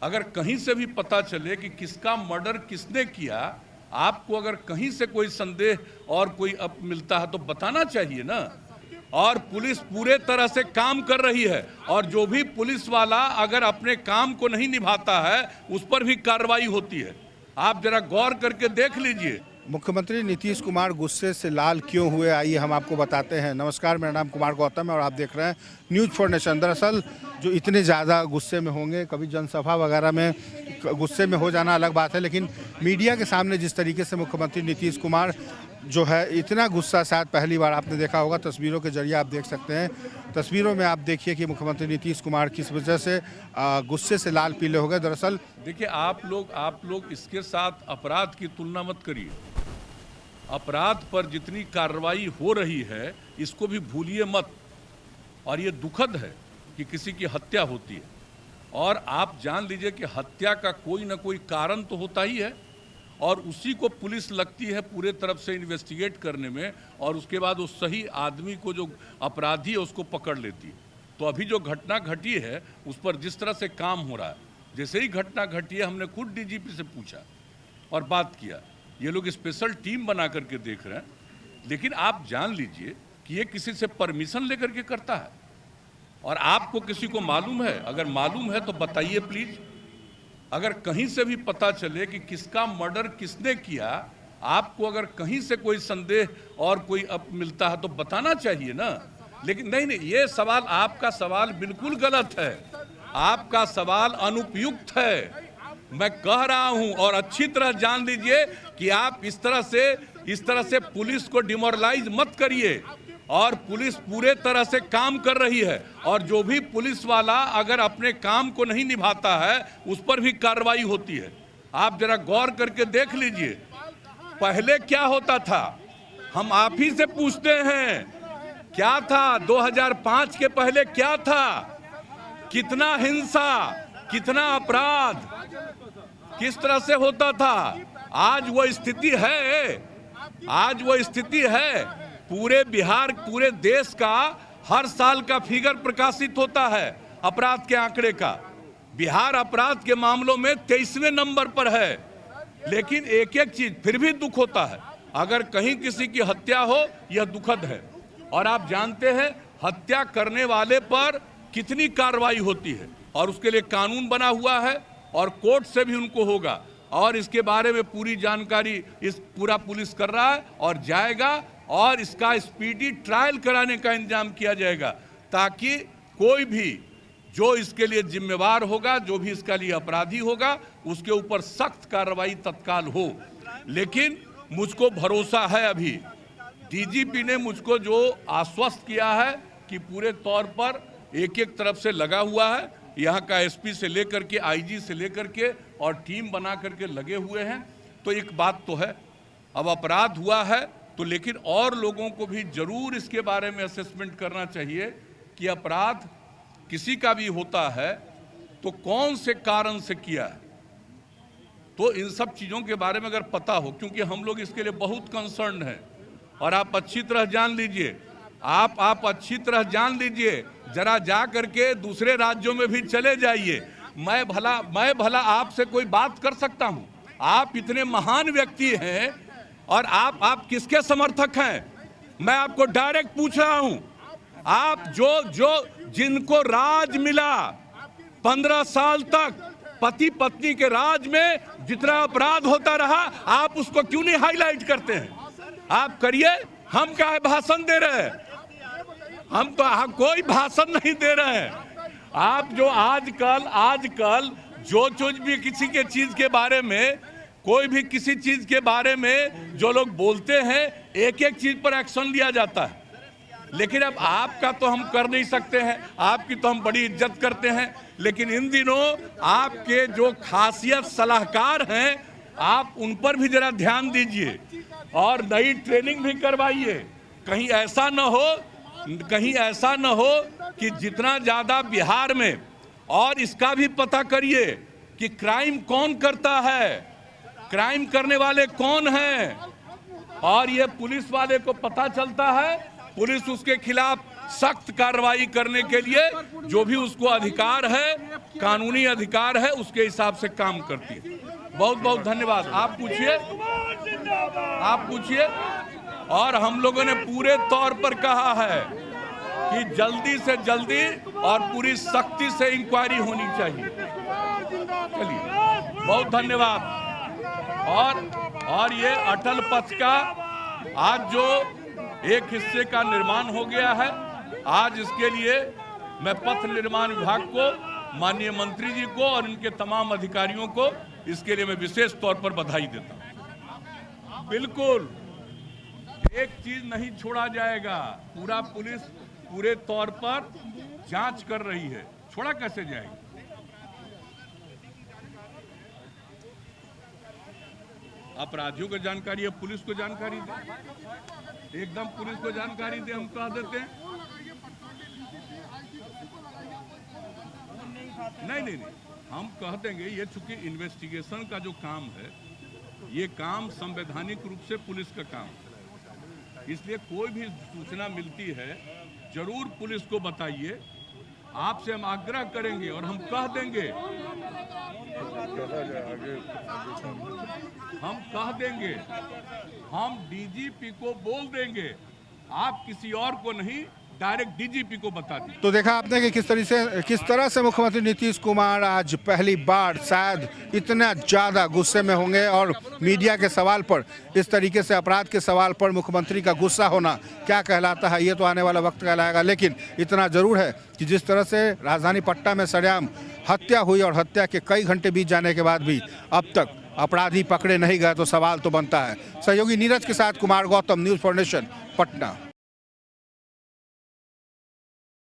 अगर कहीं से भी पता चले कि किसका मर्डर किसने किया, आपको अगर कहीं से कोई संदेह और कोई अब मिलता है तो बताना चाहिए ना। और पुलिस पूरे तरह से काम कर रही है, और जो भी पुलिस वाला अगर अपने काम को नहीं निभाता है उस पर भी कार्रवाई होती है। आप जरा गौर करके देख लीजिए। मुख्यमंत्री नीतीश कुमार गुस्से से लाल क्यों हुए, आइए हम आपको बताते हैं। नमस्कार, मेरा नाम कुमार गौतम है और आप देख रहे हैं न्यूज़ फॉर नेशन। दरअसल जो इतने ज़्यादा गुस्से में होंगे, कभी जनसभा वगैरह में गुस्से में हो जाना अलग बात है, लेकिन मीडिया के सामने जिस तरीके से मुख्यमंत्री नीतीश कुमार जो है इतना गुस्सा शायद पहली बार आपने देखा होगा। तस्वीरों के जरिए आप देख सकते हैं। तस्वीरों में आप देखिए कि मुख्यमंत्री नीतीश कुमार किस वजह से गुस्से से लाल पीले हो गए। दरअसल देखिए, आप लोग इसके साथ अपराध की तुलना मत करिए। अपराध पर जितनी कार्रवाई हो रही है इसको भी भूलिए मत। और ये दुखद है कि किसी की हत्या होती है, और आप जान लीजिए कि हत्या का कोई ना कोई कारण तो होता ही है, और उसी को पुलिस लगती है पूरे तरफ से इन्वेस्टिगेट करने में, और उसके बाद उस सही आदमी को, जो अपराधी है, उसको पकड़ लेती है। तो अभी जो घटना घटी है उस पर जिस तरह से काम हो रहा है, जैसे ही घटना घटी है हमने खुद डीजीपी से पूछा और बात किया। ये लोग स्पेशल टीम बना करके देख रहे हैं, लेकिन आप जान लीजिए कि ये किसी से परमिशन लेकर के करता है। और आपको किसी को मालूम है? अगर मालूम है तो बताइए प्लीज। अगर कहीं से भी पता चले कि किसका मर्डर किसने किया, आपको अगर कहीं से कोई संदेह और कोई अब मिलता है तो बताना चाहिए ना। लेकिन नहीं, ये सवाल, आपका सवाल बिल्कुल गलत है। आपका सवाल अनुपयुक्त है। मैं कह रहा हूं, और अच्छी तरह जान लीजिए कि आप इस तरह से पुलिस को डिमोरलाइज मत करिए। और पुलिस पूरे तरह से काम कर रही है, और जो भी पुलिस वाला अगर अपने काम को नहीं निभाता है उस पर भी कार्रवाई होती है। आप जरा गौर करके देख लीजिए। पहले क्या होता था, हम आप ही से पूछते हैं, क्या था 2005 के पहले? क्या था? कितना हिंसा, कितना अपराध, किस तरह से होता था? आज वो स्थिति है, आज वो स्थिति है। पूरे बिहार, पूरे देश का हर साल का फिगर प्रकाशित होता है अपराध के आंकड़े का। बिहार अपराध के मामलों में 23वें नंबर पर है। लेकिन एक एक चीज फिर भी दुख होता है, अगर कहीं किसी की हत्या हो, यह दुखद है। और आप जानते हैं हत्या करने वाले पर कितनी कार्रवाई होती है, और उसके लिए कानून बना हुआ है, और कोर्ट से भी उनको होगा। और इसके बारे में पूरी जानकारी पूरा पुलिस कर रहा है और जाएगा, और इसका स्पीडी ट्रायल कराने का इंतजाम किया जाएगा, ताकि कोई भी जो इसके लिए जिम्मेवार होगा, जो भी इसका लिए अपराधी होगा, उसके ऊपर सख्त कार्रवाई तत्काल हो। लेकिन मुझको भरोसा है, अभी डीजीपी ने मुझको जो आश्वस्त किया है कि पूरे तौर पर एक एक तरफ से लगा हुआ है, यहाँ का एसपी से लेकर के आईजी से लेकर के, और टीम बना करके लगे हुए हैं। तो एक बात तो है, अब अपराध हुआ है तो, लेकिन और लोगों को भी जरूर इसके बारे में असेसमेंट करना चाहिए कि अपराध किसी का भी होता है तो कौन से कारण से किया है। तो इन सब चीज़ों के बारे में अगर पता हो, क्योंकि हम लोग इसके लिए बहुत कंसर्न हैं, और आप अच्छी तरह जान लीजिए, आप अच्छी तरह जान लीजिए, जरा जा करके दूसरे राज्यों में भी चले जाइए। मैं भला आपसे कोई बात कर सकता हूं? आप इतने महान व्यक्ति हैं, और आप किसके समर्थक हैं? मैं आपको डायरेक्ट पूछ रहा हूं। आप जिनको राज मिला 15 साल तक, पति पत्नी के राज में जितना अपराध होता रहा, आप उसको क्यों नहीं हाईलाइट करते हैं? आप करिए, हम काहे भाषण दे रहे हैं? हम कोई भाषण नहीं दे रहे हैं। आप जो आजकल जो भी किसी के चीज के बारे में, कोई भी किसी चीज के बारे में जो लोग बोलते हैं, एक एक चीज पर एक्शन लिया जाता है। लेकिन अब आपका तो हम कर नहीं सकते हैं, आपकी तो हम बड़ी इज्जत करते हैं, लेकिन इन दिनों आपके जो खासियत सलाहकार हैं, आप उन पर भी जरा ध्यान दीजिए, और नई ट्रेनिंग भी करवाइए। कहीं ऐसा न हो कि जितना ज्यादा बिहार में, और इसका भी पता करिए कि क्राइम कौन करता है, क्राइम करने वाले कौन हैं, और ये पुलिस वाले को पता चलता है, पुलिस उसके खिलाफ सख्त कार्रवाई करने के लिए जो भी उसको अधिकार है, कानूनी अधिकार है, उसके हिसाब से काम करती है। बहुत बहुत धन्यवाद। आप पूछिए। और हम लोगों ने पूरे तौर पर कहा है कि जल्दी से जल्दी और पूरी सख्ती से इंक्वायरी होनी चाहिए। चलिए, बहुत धन्यवाद। और ये अटल पथ का आज जो एक हिस्से का निर्माण हो गया है, आज इसके लिए मैं पथ निर्माण विभाग को, माननीय मंत्री जी को और इनके तमाम अधिकारियों को इसके लिए मैं विशेष तौर पर बधाई देता हूं। बिल्कुल एक चीज नहीं छोड़ा जाएगा। पूरा पुलिस पूरे तौर पर जांच कर रही है, छोड़ा कैसे जाएगी? अपराधियों को जानकारी है, पुलिस को जानकारी दे, एकदम पुलिस को जानकारी दे, हम कह देते हैं। नहीं, हम कह देंगे। ये चूंकि इन्वेस्टिगेशन का जो काम है, ये काम संवैधानिक रूप से पुलिस का काम है, इसलिए कोई भी सूचना मिलती है जरूर पुलिस को बताइए। आपसे हम आग्रह करेंगे और हम कह देंगे, हम डीजीपी को बोल देंगे, आप किसी और को नहीं, डायरेक्ट डीजीपी को बता दी। तो देखा आपने कि किस तरह से मुख्यमंत्री नीतीश कुमार आज पहली बार शायद इतना ज़्यादा गुस्से में होंगे और मीडिया के सवाल पर, इस तरीके से अपराध के सवाल पर मुख्यमंत्री का गुस्सा होना क्या कहलाता है, ये तो आने वाला वक्त कहलाएगा। लेकिन इतना ज़रूर है कि जिस तरह से राजधानी पटना में सरेआम हत्या हुई और हत्या के कई घंटे बीत जाने के बाद भी अब तक अपराधी पकड़े नहीं गए, तो सवाल तो बनता है। सहयोगी नीरज के साथ Kumar Gautam, news for nation, Patna.